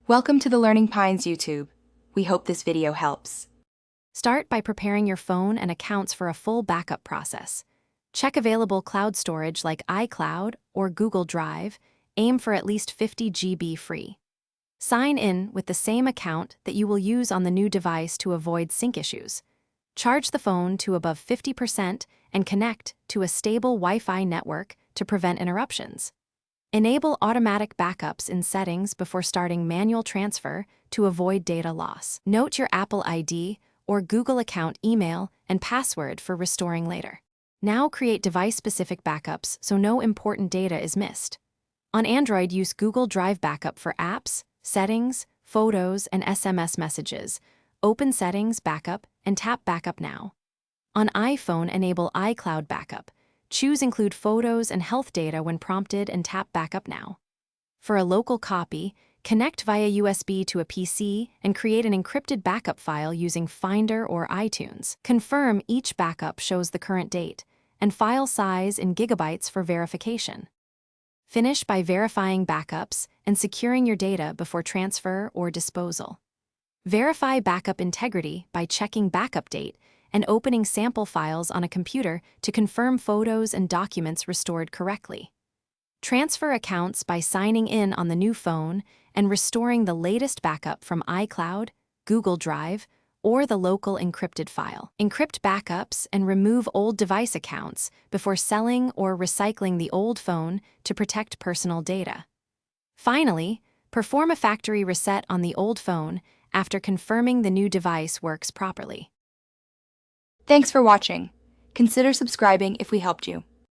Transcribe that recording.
Welcome to the Learning Pines YouTube. We hope this video helps. Start by preparing your phone and accounts for a full backup process. Check available cloud storage like iCloud or Google Drive. Aim for at least 50 GB free. Sign in with the same account that you will use on the new device to avoid sync issues. Charge the phone to above 50% and connect to a stable Wi-Fi network to prevent interruptions. Enable automatic backups in settings before starting manual transfer to avoid data loss. Note your Apple ID or Google account email and password for restoring later. Now create device-specific backups so no important data is missed. On Android, use Google Drive Backup for apps, settings, photos, and SMS messages. Open Settings Backup and tap Backup Now. On iPhone, enable iCloud Backup. Choose Include Photos and Health Data when prompted and tap Backup Now. For a local copy, connect via USB to a PC and create an encrypted backup file using Finder or iTunes. Confirm each backup shows the current date and file size in gigabytes for verification. Finish by verifying backups and securing your data before transfer or disposal. Verify backup integrity by checking backup date and opening sample files on a computer to confirm photos and documents restored correctly. Transfer accounts by signing in on the new phone and restoring the latest backup from iCloud, Google Drive, or the local encrypted file. Encrypt backups and remove old device accounts before selling or recycling the old phone to protect personal data. Finally, perform a factory reset on the old phone after confirming the new device works properly. Thanks for watching. Consider subscribing if we helped you.